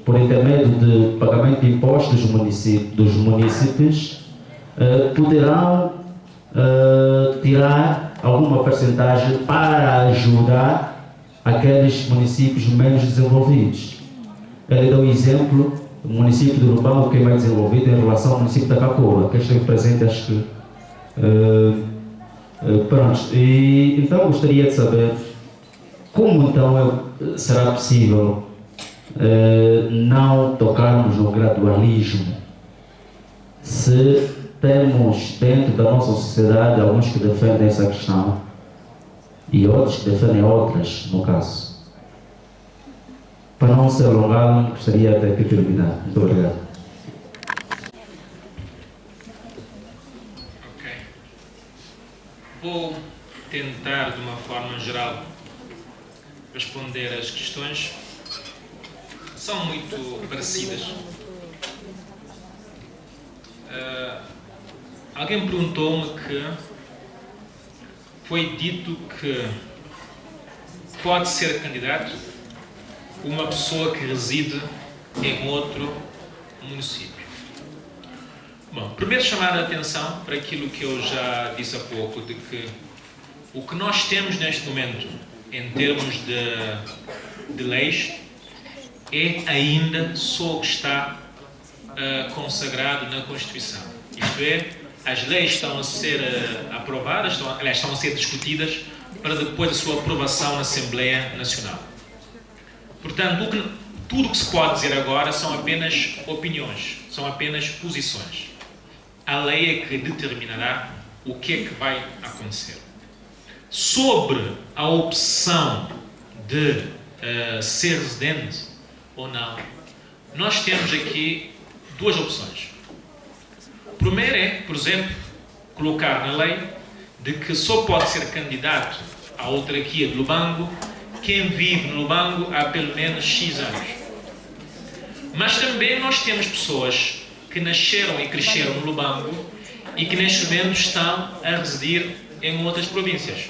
por intermédio de pagamento de impostos dos municípios, poderão tirar alguma percentagem para ajudar aqueles municípios menos desenvolvidos. Ele deu o exemplo do município de Urbão, que é mais desenvolvido, em relação ao município da Cacoa, que esteve presente, acho que. Pronto, e então gostaria de saber como então será possível não tocarmos no gradualismo se temos dentro da nossa sociedade alguns que defendem essa questão e outros que defendem outras, no caso. Para não se alongar, gostaria de aqui terminar. Muito obrigado. Ok. Vou tentar, de uma forma geral, responder às questões. São muito parecidas. Alguém perguntou-me que foi dito que pode ser candidato uma pessoa que reside em outro município. Bom, primeiro chamar a atenção para aquilo que eu já disse há pouco, de que o que nós temos neste momento em termos de leis é ainda só o que está consagrado na Constituição. Isto é, as leis estão a ser aprovadas, estão a ser discutidas para depois a sua aprovação na Assembleia Nacional. Portanto, tudo o que se pode dizer agora são apenas opiniões, são apenas posições. A lei é que determinará o que é que vai acontecer. Sobre a opção de ser residente ou não, nós temos aqui duas opções. O primeiro é, por exemplo, colocar na lei de que só pode ser candidato à autarquia de Lubango quem vive no Lubango há pelo menos X anos. Mas também nós temos pessoas que nasceram e cresceram no Lubango e que neste momento estão a residir em outras províncias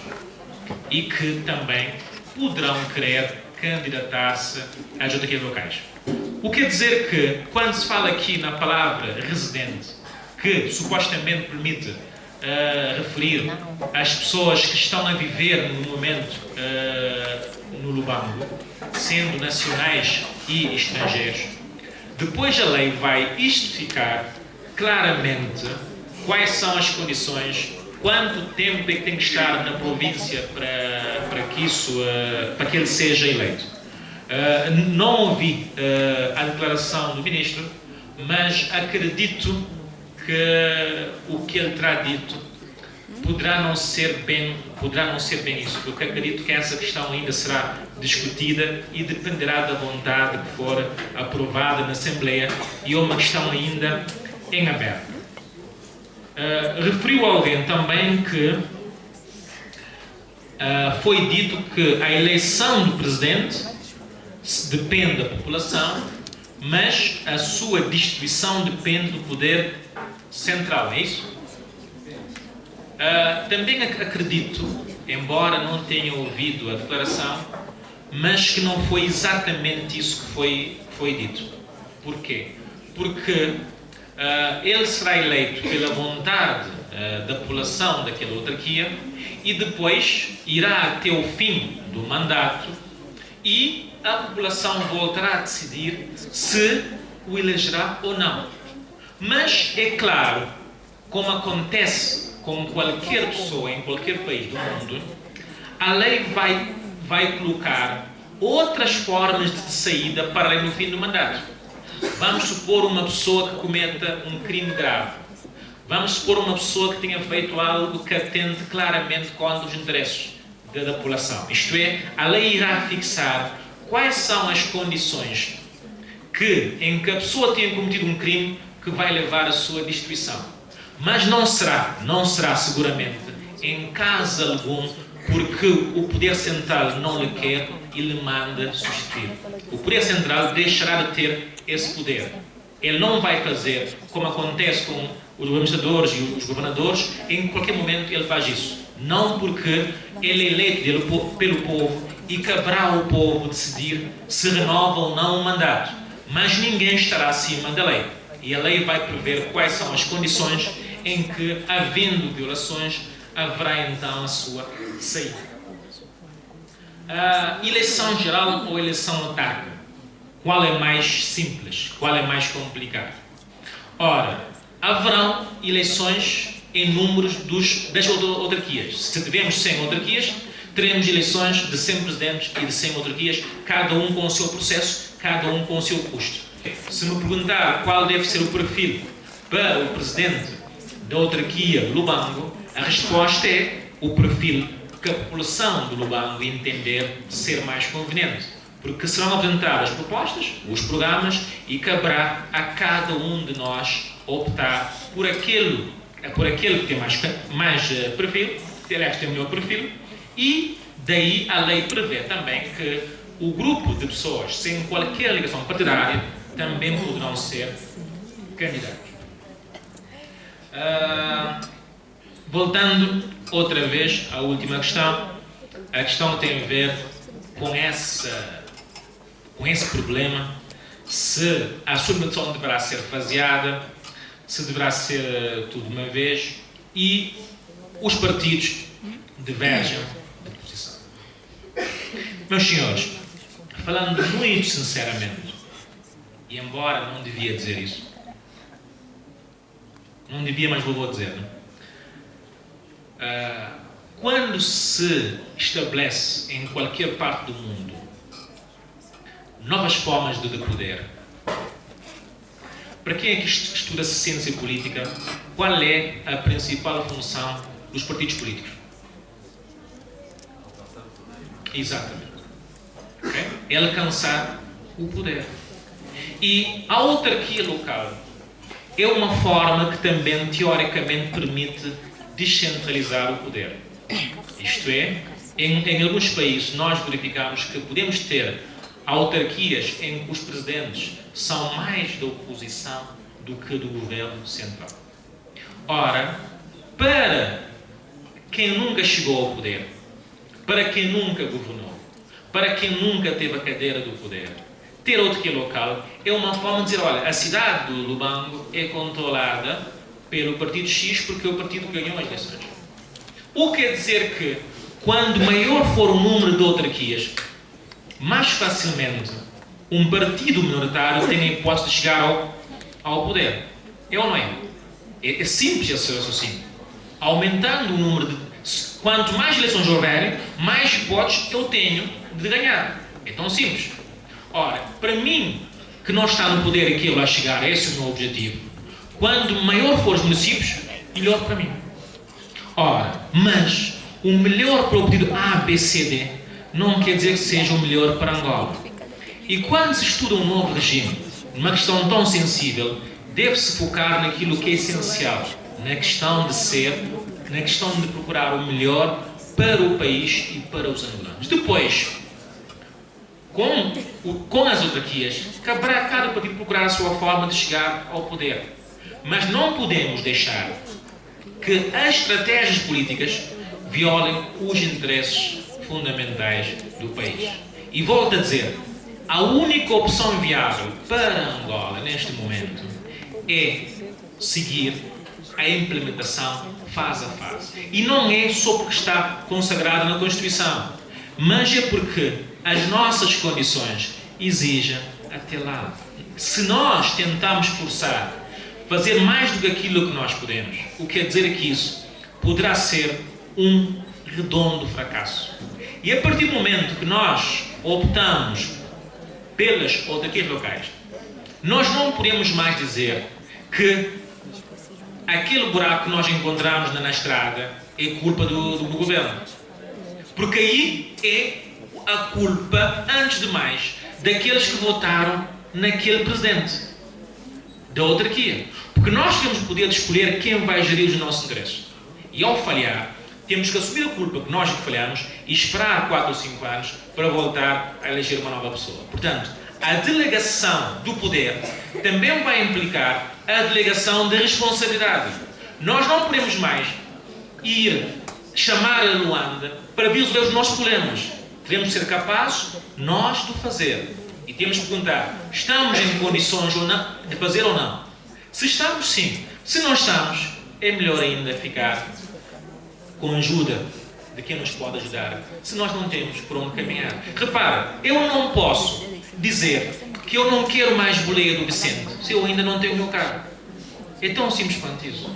e que também poderão querer candidatar-se às autarquias locais. O que quer dizer que, quando se fala aqui na palavra residente, que supostamente permite referir às pessoas que estão a viver no momento no Lubango, sendo nacionais e estrangeiros, depois a lei vai especificar claramente quais são as condições, quanto tempo é que tem que estar na província para que ele seja eleito. Não ouvi a declaração do ministro, mas acredito que o que ele terá dito poderá não ser bem isso, porque acredito que essa questão ainda será discutida e dependerá da vontade que for aprovada na Assembleia e é uma questão ainda em aberto. Referiu alguém também que foi dito que a eleição do presidente depende da população, mas a sua distribuição depende do poder central, é isso? Também acredito, embora não tenha ouvido a declaração, mas que não foi exatamente isso que foi dito. Porquê? Porque ele será eleito pela vontade da população daquela autarquia e depois irá até o fim do mandato e a população voltará a decidir se o elegerá ou não. Mas é claro, como acontece com qualquer pessoa em qualquer país do mundo, a lei vai colocar outras formas de saída para além do fim do mandato. Vamos supor uma pessoa que cometa um crime grave. Vamos supor uma pessoa que tenha feito algo que atende claramente contra os interesses da população. Isto é, a lei irá fixar quais são as condições em que a pessoa tenha cometido um crime que vai levar à sua destituição. Mas não será seguramente em caso algum porque o poder central não lhe quer e lhe manda substituir. O poder central deixará de ter esse poder. Ele não vai fazer como acontece com os administradores e os governadores, em qualquer momento ele faz isso. Não porque ele é eleito pelo povo e caberá ao povo decidir se renova ou não o mandato. Mas ninguém estará acima da lei. E a lei vai prever quais são as condições em que, havendo violações, haverá então a sua saída. Eleição geral ou eleição autárquica? Qual é mais simples? Qual é mais complicado? Ora, haverão eleições em números das autarquias. Se tivermos 100 autarquias, teremos eleições de 100 presidentes e de 100 autarquias, cada um com o seu processo, cada um com o seu custo. Se me perguntar qual deve ser o perfil para o presidente da autarquia Lubango, a resposta é o perfil que a população do Lubango entender ser mais conveniente. Porque serão apresentadas propostas, os programas, e caberá a cada um de nós optar por aquele que tem mais perfil, que aliás tem o melhor perfil, e daí a lei prevê também que o grupo de pessoas sem qualquer ligação partidária também poderão ser candidatos. Voltando outra vez à última questão, a questão tem a ver com esse problema, se a submissão deverá ser faseada, se deverá ser tudo de uma vez, e os partidos divergem de posição. Meus senhores, falando muito sinceramente, e embora não devia dizer isso, não devia, mas vou dizer, quando se estabelece em qualquer parte do mundo novas formas de poder. Para quem é que estuda ciência política, qual é a principal função dos partidos políticos? Exatamente. Okay? É alcançar o poder. E a autarquia local é uma forma que também, teoricamente, permite descentralizar o poder. Isto é, em alguns países nós verificamos que podemos ter autarquias em que os presidentes são mais da oposição do que do governo central. Ora, para quem nunca chegou ao poder, para quem nunca governou, para quem nunca teve a cadeira do poder, ter autarquia local é uma forma de dizer, olha, a cidade do Lubango é controlada pelo partido X porque é o partido que ganhou as eleições. O que quer dizer que, quando maior for o número de autarquias, mais facilmente um partido minoritário tem a hipótese de chegar ao poder. É ou não é? É simples esse raciocínio. Aumentando o número de... Quanto mais eleições houverem, mais hipóteses eu tenho de ganhar. É tão simples. Ora, para mim, que não está no poder e que ele vai chegar, esse é o meu objetivo. Quando maior for os municípios, melhor para mim. Ora, mas o melhor para o partido A, B, C, D não quer dizer que seja o melhor para Angola. E quando se estuda um novo regime, numa questão tão sensível, deve-se focar naquilo que é essencial, na questão de ser, na questão de procurar o melhor para o país e para os angolanos. Depois, com as autarquias, caberá a cada partido procurar a sua forma de chegar ao poder. Mas não podemos deixar que as estratégias políticas violem os interesses fundamentais do país. E volto a dizer, a única opção viável para Angola neste momento é seguir a implementação fase a fase. E não é só porque está consagrada na Constituição, mas é porque as nossas condições exigem até lá. Se nós tentarmos forçar, fazer mais do que aquilo que nós podemos, o que quer dizer que isso poderá ser um redondo fracasso. E a partir do momento que nós optamos pelas autarquias locais, nós não podemos mais dizer que aquele buraco que nós encontramos na estrada é culpa do governo. Porque aí é a culpa, antes de mais, daqueles que votaram naquele presidente da autarquia. Porque nós temos o poder de escolher quem vai gerir os nossos interesses. E ao falhar, temos que assumir a culpa que nós falhamos e esperar 4 ou 5 anos para voltar a eleger uma nova pessoa. Portanto, a delegação do poder também vai implicar a delegação da responsabilidade. Nós não podemos mais ir chamar a Luanda para resolver os nossos problemas. Devemos ser capazes, nós, de fazer. E temos que perguntar, estamos em condições ou não, de fazer ou não? Se estamos, sim. Se não estamos, é melhor ainda ficar com a ajuda de quem nos pode ajudar, se nós não temos por onde caminhar. Repara, eu não posso dizer que eu não quero mais boleia do Vicente se eu ainda não tenho o meu carro. É tão simples quanto isso.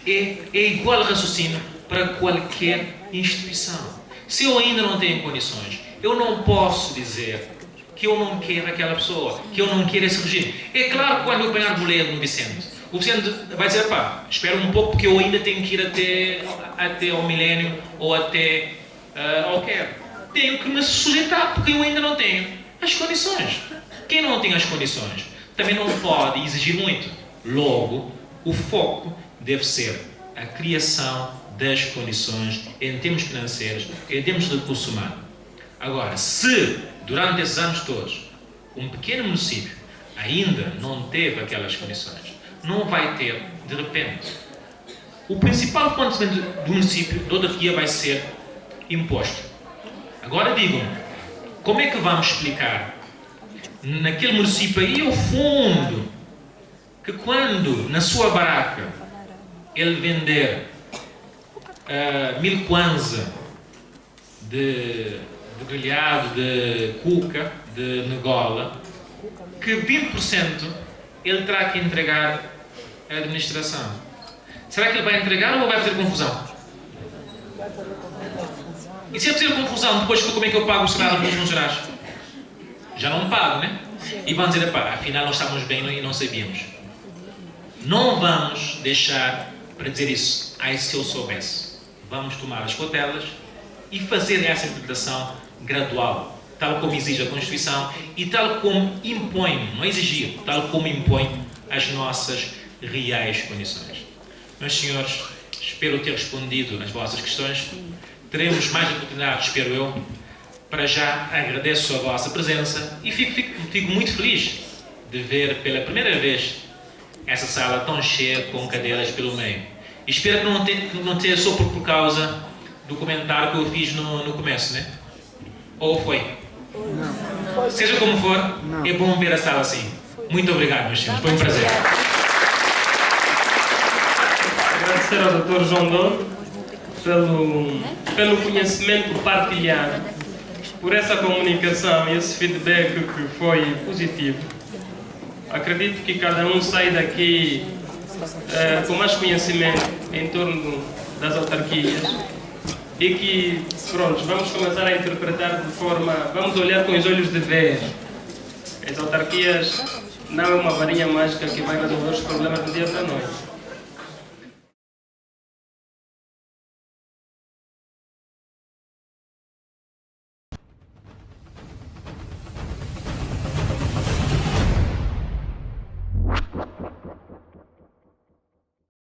É igual raciocínio para qualquer instituição. Se eu ainda não tenho condições, eu não posso dizer que eu não quero aquela pessoa, que eu não quero esse regime. É claro que quando eu apanhar boleia do Vicente, o Vicente vai dizer, pá, espera um pouco porque eu ainda tenho que ir até ao milénio ou até ao Quero. Tenho que me sujeitar porque eu ainda não tenho as condições. Quem não tem as condições também não pode exigir muito. Logo, o foco deve ser a criação das condições em termos financeiros, em termos de recurso humano. Agora, se durante esses anos todos um pequeno município ainda não teve aquelas condições, não vai ter de repente. O principal acontecimento do município, da autarquia, vai ser imposto. Agora digam-me, como é que vamos explicar naquele município aí ao fundo que quando na sua baraca ele vender 1000 kwanza de grelhado, de cuca, de negola, que 20% ele terá que entregar à administração. Será que ele vai entregar ou vai fazer confusão? E se é fazer confusão, depois como é que eu pago o salário dos funcionários? já não pagam, né? E vão dizer, pá, afinal nós estamos bem e não sabíamos. Não vamos deixar para dizer isso, ai se eu soubesse. Vamos tomar as cautelas e fazer essa interpretação gradual, tal como exige a Constituição e tal como impõe, não exigir, tal como impõe as nossas reais condições. Meus senhores, espero ter respondido às vossas questões. Teremos mais oportunidades, espero eu. Para já agradeço a vossa presença e fico muito feliz de ver pela primeira vez essa sala tão cheia com cadeiras pelo meio. E espero que não tenha só por causa do comentário que eu fiz no começo, né? Ou foi? Não. Seja como for, é bom ver a sala assim. Muito obrigado, meus senhores. Foi um prazer. Agradecer ao Dr. João Don pelo conhecimento partilhado, por essa comunicação e esse feedback que foi positivo. Acredito que cada um sai daqui com mais conhecimento em torno das autarquias e que, pronto, vamos começar a interpretar de forma, vamos olhar com os olhos de ver. As autarquias não é uma varinha mágica que vai resolver os problemas do dia para a noite.